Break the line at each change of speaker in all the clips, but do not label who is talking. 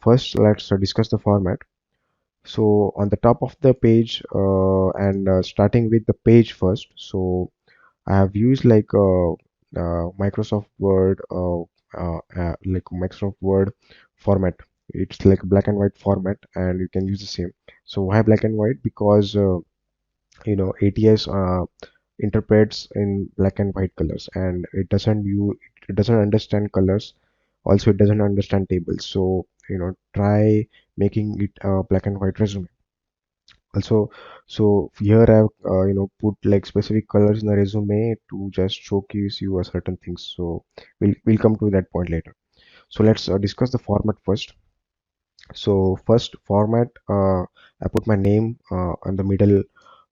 first let's discuss the format. So on the top of the page and starting with the page first. So I have used like Microsoft Word, like Microsoft Word format. It's like black and white format, and you can use the same. So why black and white? Because ATS interprets in black and white colors, and it doesn't understand colors. Also, it doesn't understand tables. So try making it a black and white resume. Also, so here I've put like specific colors in the resume to just showcase you a certain things. So we'll come to that point later. So let's discuss the format first. So first format, I put my name on the middle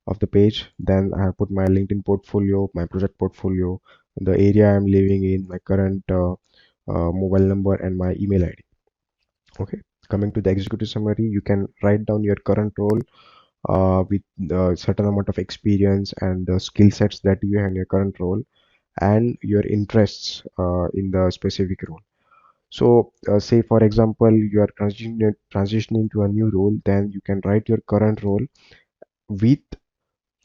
of the page. Then I put my LinkedIn portfolio, my project portfolio, the area I'm living in, my current mobile number, and my email ID. Okay. Coming to the executive summary, you can write down your current role with a certain amount of experience and the skill sets that you have in your current role and your interests in the specific role. So, say for example, you are transitioning to a new role, then you can write your current role with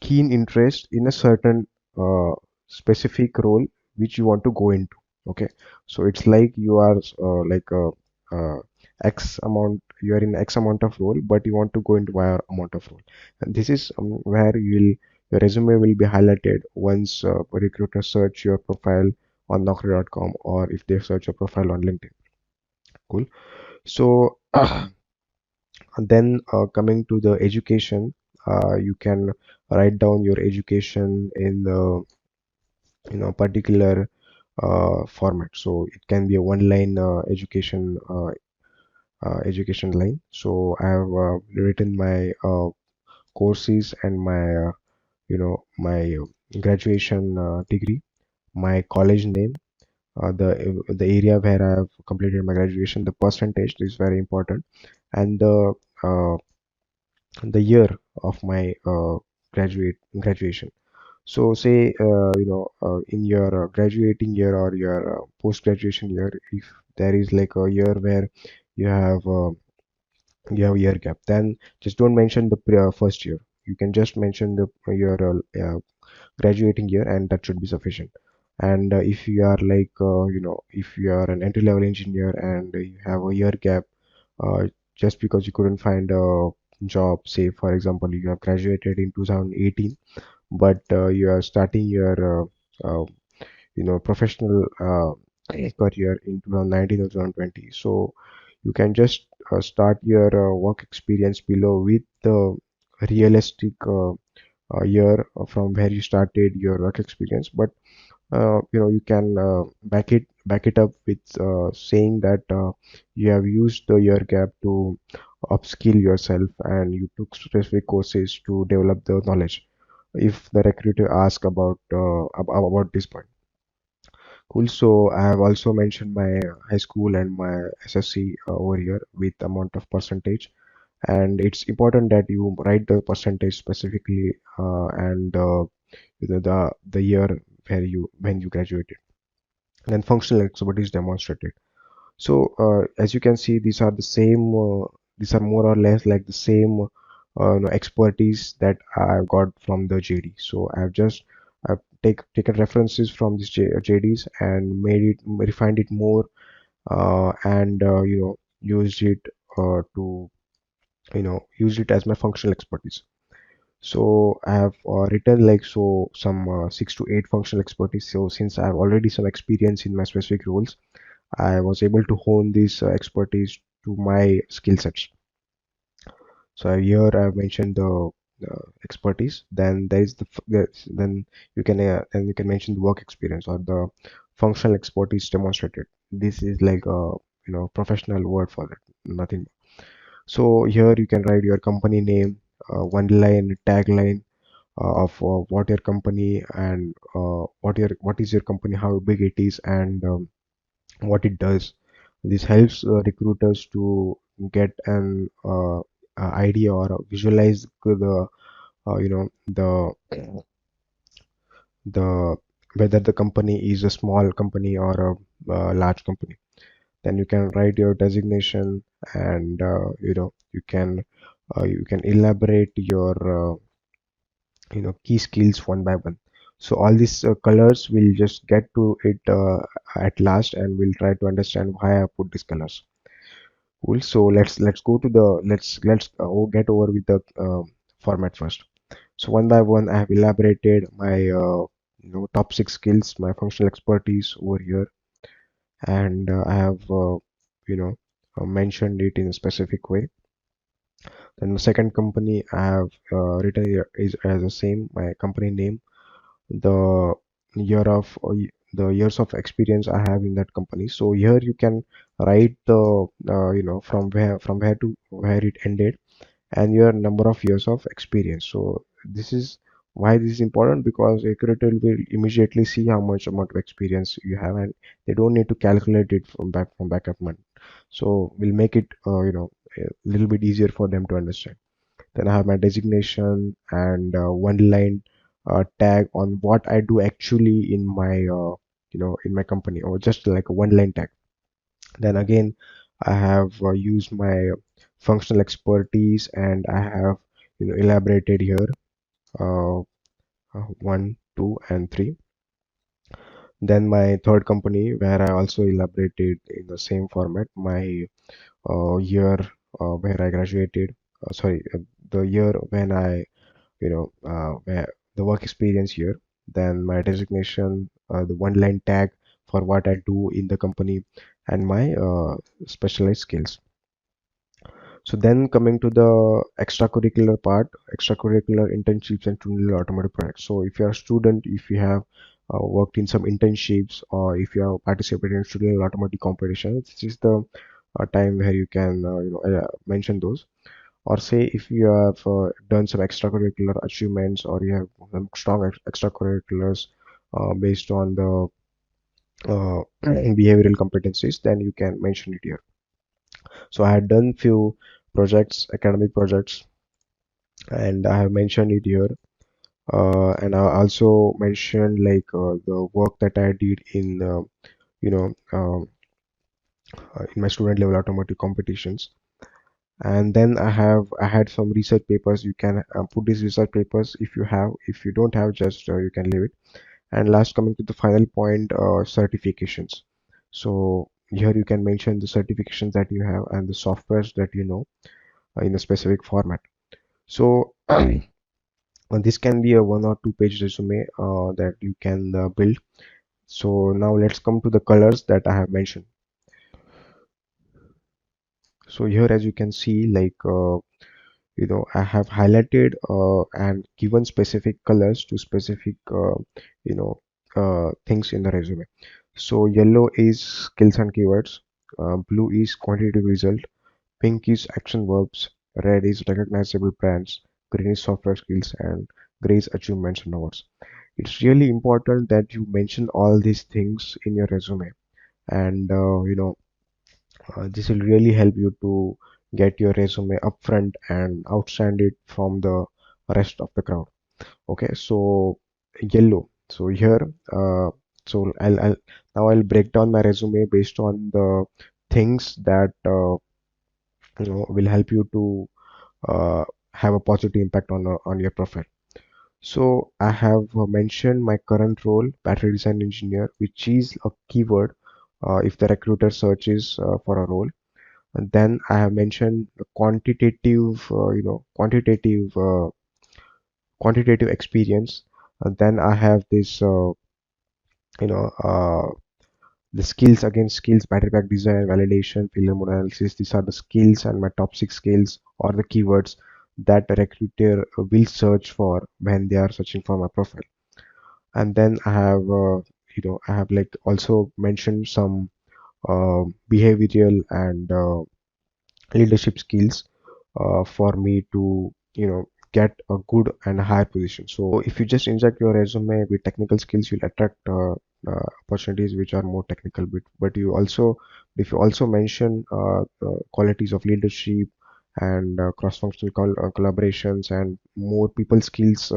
keen interest in a certain uh, specific role which you want to go into. Okay, so it's like you are like x amount, you are in x amount of role, but you want to go into y amount of role, and this is where your resume will be highlighted once a recruiter search your profile on naukri.com, or if they search your profile on LinkedIn. Cool. So and then coming to the education, you can write down your education in the particular format. So it can be a one line education line. So I have written my courses and my my graduation degree, my college name, the area where I have completed my graduation, the percentage is very important, and uh, the year of my graduation. So say in your graduating year or your post-graduation year, if there is like a year where you have uh, you have year gap, then just don't mention the first year. You can just mention the your graduating year, and that should be sufficient. And if you are like if you are an entry-level engineer and you have a year gap, uh, just because you couldn't find a job, say for example you have graduated in 2018, but you are starting your professional career in 2019 or 2020. So you can just start your work experience below with the realistic year from where you started your work experience. But you can back it up with saying that you have used the year gap to upskill yourself and you took specific courses to develop the knowledge, if the recruiter asks about this point. Cool. So I have also mentioned my high school and my SSC over here with amount of percentage, and it's important that you write the percentage specifically and the year where you when you graduated. And then functional expertise demonstrated. So as you can see, these are the same. These are more or less like the same expertise that I've got from the JD. So I've taken references from these JDs and made it refined it more and used it to used it as my functional expertise. So I have written like some 6 to 8 functional expertise. So since I have already some experience in my specific roles, I was able to hone this expertise to my skill sets. So here I've mentioned the expertise. Then there is then you can mention the work experience or the functional expertise demonstrated. This is like a professional word for that, nothing. So here you can write your company name, one line tagline of what your company and what is your company, how big it is, and what it does. This helps recruiters to get an idea or visualize the the whether the company is a small company or a large company. Then you can write your designation, and you can elaborate your key skills one by one. So all these colors, we'll just get to it at last, and we'll try to understand why I put these colors. Cool. So let's go to the get over with the format first. So one by one, I have elaborated my top six skills, my functional expertise over here, and I have you know mentioned it in a specific way. Then the second company I have written here is as the same, my company name, the the years of experience I have in that company. So here you can write the from where to where it ended, and your number of years of experience. So this is why this is important, because recruiter will immediately see how much amount of experience you have, and they don't need to calculate it from backup month. So we'll make it a little bit easier for them to understand. Then I have my designation and one line tag on what I do actually in my in my company, or just like a one line tag. Then again, I have used my functional expertise, and I have elaborated here uh, 1, 2, and 3. Then my third company, where I also elaborated in the same format, my year where I graduated. Sorry, the year when I where the work experience here. Then my designation, the one line tag for what I do in the company, and my specialized skills. So then coming to the extracurricular part, extracurricular internships and student automotive projects. So if you're a student, if you have worked in some internships, or if you have participated in student automotive competitions, this is the time where you can mention those. Or say if you have done some extracurricular achievements, or you have some strong extracurriculars based on the behavioral competencies, then you can mention it here. So I had done few projects, academic projects, and I have mentioned it here. And I also mentioned like the work that I did in you know in my student level automotive competitions. And then I had some research papers. You can put these research papers if you have. If you don't have, just you can leave it. And last, coming to the final point, certifications. So here you can mention the certifications that you have and the softwares that you know in a specific format. So this can be a 1 or 2 page resume that you can build. So now let's come to the colors that I have mentioned. So here, as you can see, like I have highlighted and given specific colors to specific you know things in the resume. So yellow is skills and keywords, blue is quantitative result, pink is action verbs, red is recognizable brands, green is software skills, and gray is achievements and awards. It's really important that you mention all these things in your resume, and this will really help you to get your resume upfront and outstand it from the rest of the crowd. Okay, so yellow. So here, I'll now I'll break down my resume based on the things that will help you to uh, have a positive impact on your profile. So I have mentioned my current role, battery design engineer, which is a keyword if the recruiter searches for a role. And then I have mentioned the quantitative experience. And then I have this, you know, uh, the skills, again, skills, battery pack design, validation, failure mode analysis. These are the skills and my top six skills or the keywords that a recruiter will search for when they are searching for my profile. And then I have, I have like also mentioned some behavioral and leadership skills for me to get a good and higher position. So if you just inject your resume with technical skills, you'll attract opportunities which are more technical. But you also, if you also mention qualities of leadership and cross-functional collaborations and more people skills,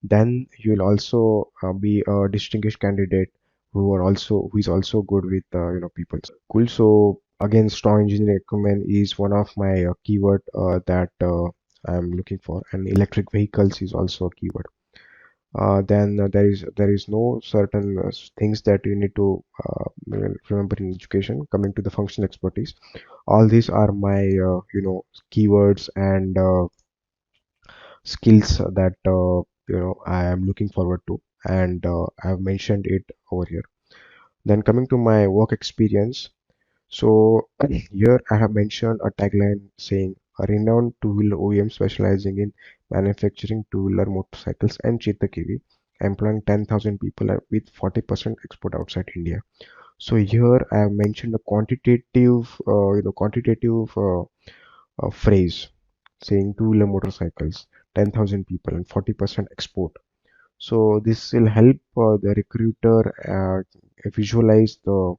then you will also be a distinguished candidate who is also good with people. Cool. So again, strong engineering acumen is one of my keyword that I'm looking for, and electric vehicles is also a keyword. Then there is no certain things that you need to remember in education. Coming to the functional expertise, all these are my keywords and skills that I am looking forward to, and I have mentioned it over here. Then coming to my work experience, so here I have mentioned a tagline saying a renowned two-wheeler OEM specializing in manufacturing two-wheeler motorcycles and Chetak EV, employing 10,000 people with 40% export outside India. So here I have mentioned a quantitative phrase saying two-wheeler motorcycles, 10,000 people and 40% export. So this will help the recruiter visualize the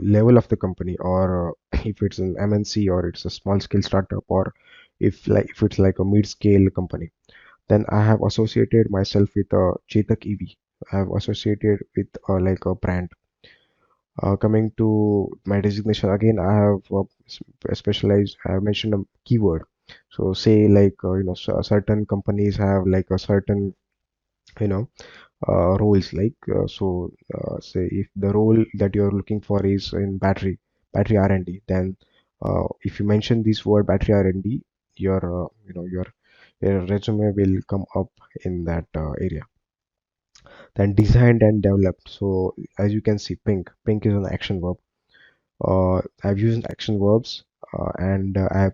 level of the company, or if it's an MNC or it's a small scale startup, or if it's like a mid scale company. Then I have associated myself with a Chetak EV. I have associated with like a brand. Coming to my designation, again I have specialized. I have mentioned a keyword. So say like certain companies have like a certain you know roles, like say if the role that you're looking for is in battery R&D, then if you mention this word battery R&D, your your resume will come up in that area. Then designed and developed, so as you can see, pink is an action verb. I've used action verbs, and I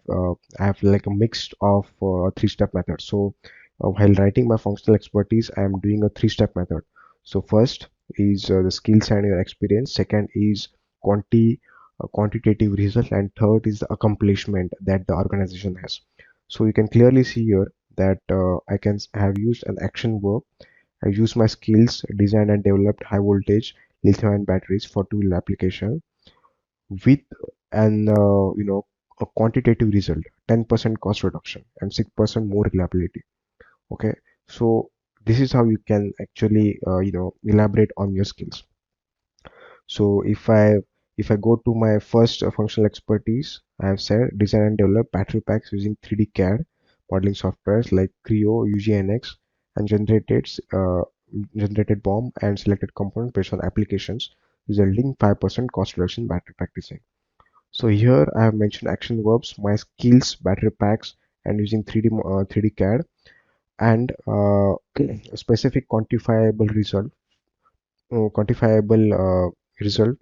have like a mix of three-step method. So while writing my functional expertise, I am doing a three-step method. So first is the skills and your experience. Second is quantitative result, and third is the accomplishment that the organization has. So you can clearly see here that I have used an action verb. I use my skills, designed and developed high voltage lithium-ion batteries for two-wheel application with an a quantitative result, 10% cost reduction and 6% more reliability. Okay, so this is how you can actually elaborate on your skills. So if I go to my first functional expertise, I have said design and develop battery packs using 3D CAD modeling softwares like Creo, UGNX, and generated BOM and selected components based on applications, resulting 5% cost reduction in battery pack design. So here I have mentioned action verbs, my skills, battery packs, and using 3D CAD, and a specific quantifiable result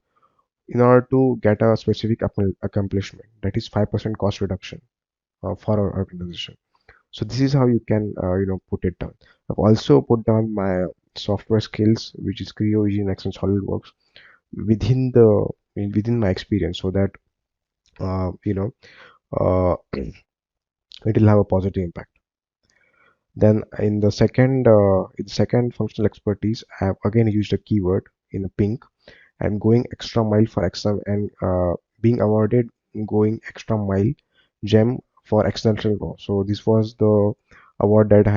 in order to get a specific accomplishment, that is 5% cost reduction for our organization. So this is how you can put it down. I've also put down my software skills, which is Creo, Nginx, and SolidWorks within the within my experience, so that uh, you know uh, it will have a positive impact. Then in the second functional expertise, I have again used a keyword in a pink. I'm going extra mile for exam, and being awarded going extra mile gem for exceptional law. So this was the award that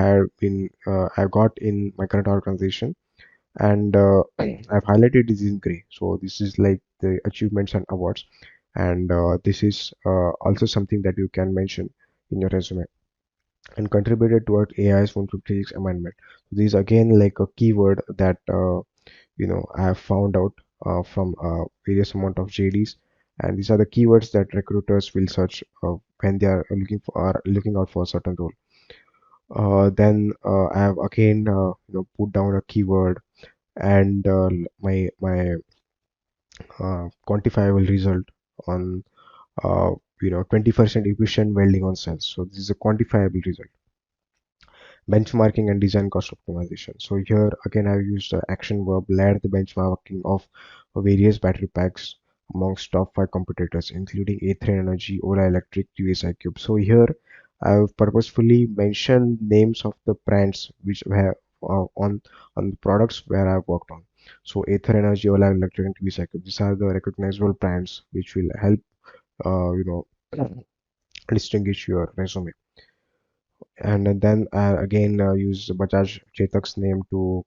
I got in my current organization, and I've highlighted this in gray. So this is like the achievements and awards, and this is also something that you can mention in your resume, and contributed toward AI's 156 amendment. This is again like a keyword that I have found out from various amount of JDs, and these are the keywords that recruiters will search when they are looking out for a certain role. Then I have again put down a keyword and my quantifiable result on 20% efficient welding on cells. So this is a quantifiable result. Benchmarking and design cost optimization. So here again I've used the action verb, led the benchmarking of various battery packs amongst top 5 competitors, including A3 Energy, Ola Electric, USI Cube. So here I've purposefully mentioned names of the brands which have on the products where I've worked on. So A3 Energy, Ola Electric, and USI Cube. These are the recognizable brands which will help uh, you know distinguish your resume. And then again use Bajaj Chetak's name to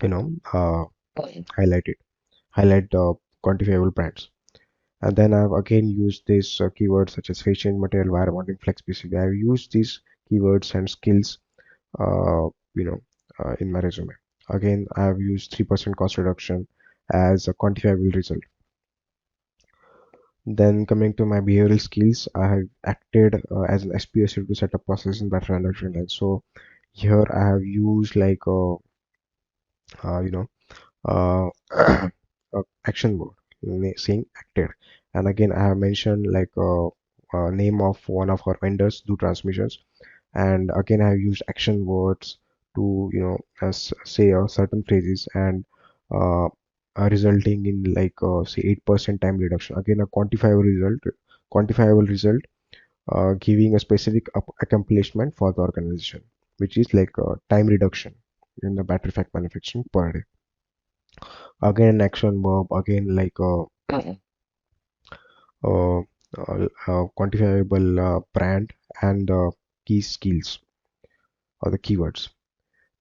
you know, highlight it, highlight quantifiable brands. And then I've again used these keywords such as phase change, material, wire mounting, flex PCB. I've used these keywords and skills, uh, you know, in my resume. Again, I've used 3% cost reduction as a quantifiable result. Then coming to my behavioral skills, I have acted as an SPSC to set up process in better understanding line. So here I have used like you know uh, action word saying acted, and again I have mentioned like name of one of our vendors do transmissions, and again I have used action words to say certain phrases and uh, resulting in like say 8% time reduction. Again, a quantifiable result, giving a specific accomplishment for the organization, which is like time reduction in the battery pack manufacturing per day. Again, action verb, again like uh, quantifiable brand and key skills or the keywords.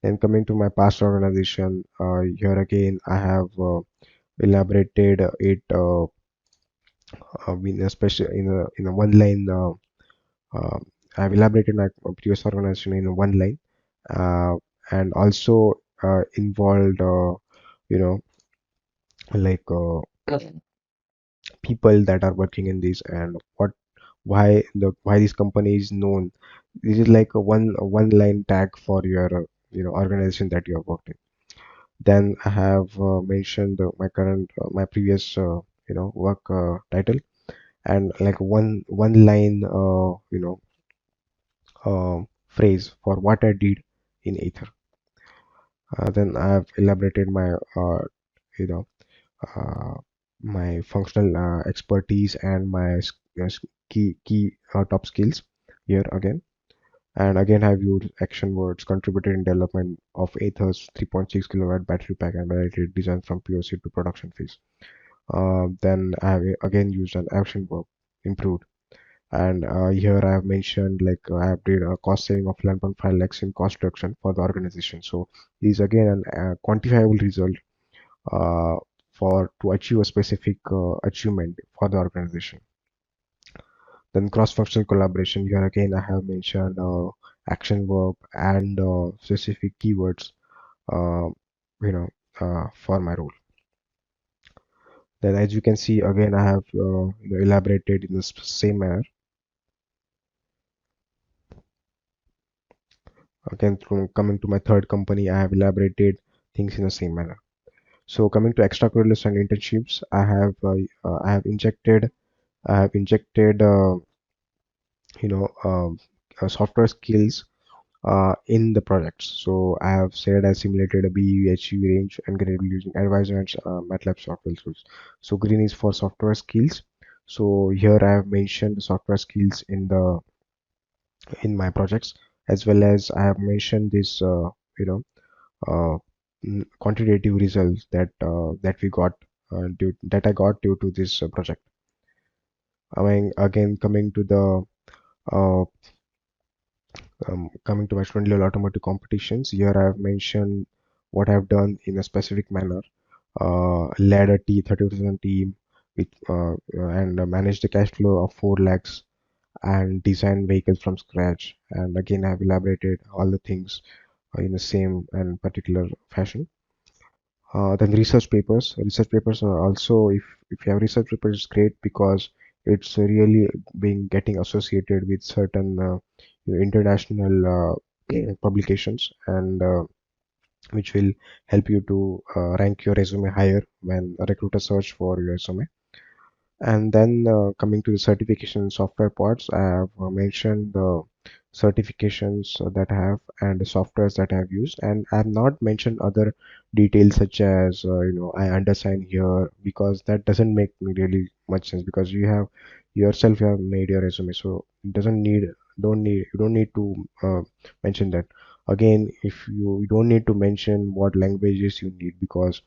Then coming to my past organization, here again I have elaborated it in a special in a one line. Uh, I've elaborated my previous organization in a one line, uh, and also involved you know like people that are working in this and why this company is known. This is like a one line tag for your organization that you have worked in. Then I have mentioned my current my previous work title, and like one line phrase for what I did in Ether. Then I have elaborated my you know uh, my functional expertise and my key top skills here again. And again, I've used action words, contributed in development of Aether's 3.6 kilowatt battery pack and validated design from POC to production phase. Then I have again used an action verb, improved. And here I have mentioned like I have did a cost saving of 11.5 lakhs in cost reduction for the organization. So these again an quantifiable result uh, for to achieve a specific achievement for the organization. Then cross-functional collaboration. Here again, I have mentioned action verb and specific keywords, uh, for my role. Then, as you can see, again, I have elaborated in the same manner. Again, coming to my third company, I have elaborated things in the same manner. So, coming to extracurriculars and internships, I have injected, software skills in the projects. So I have said I simulated a BEV HEV range and gradable using Advisor and MATLAB software tools. So green is for software skills. So here I have mentioned the software skills in my projects, as well as I have mentioned this you know uh, quantitative results that we got that I got due to this project. I mean, again coming to the uh, coming to my student level automotive competitions, here I have mentioned what I've done in a specific manner. Led a 30% team with and managed the cash flow of 4 lakhs and designed vehicles from scratch. And again, I've elaborated all the things in the same and particular fashion. Then research papers are also, if you have research papers, it's great because it's really being getting associated with certain international publications, and which will help you to rank your resume higher when a recruiter search for your resume. And then coming to the certification software parts, I have mentioned the certifications that I have and the softwares that I have used, and I have not mentioned other details such as I undersign here, because that doesn't make me really much sense, because you have made your resume, so it doesn't need don't need you don't need to mention that. Again, if you don't need to mention what languages you need, because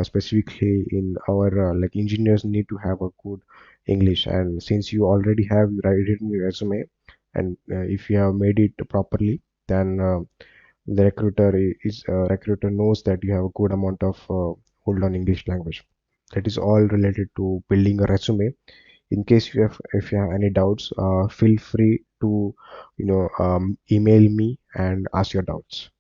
specifically in our like engineers need to have a good English, and since you already have written your resume, and if you have made it properly, then the recruiter knows that you have a good amount of hold on English language. That is all related to building a resume. In case you have, if you have any doubts, feel free to email me and ask your doubts.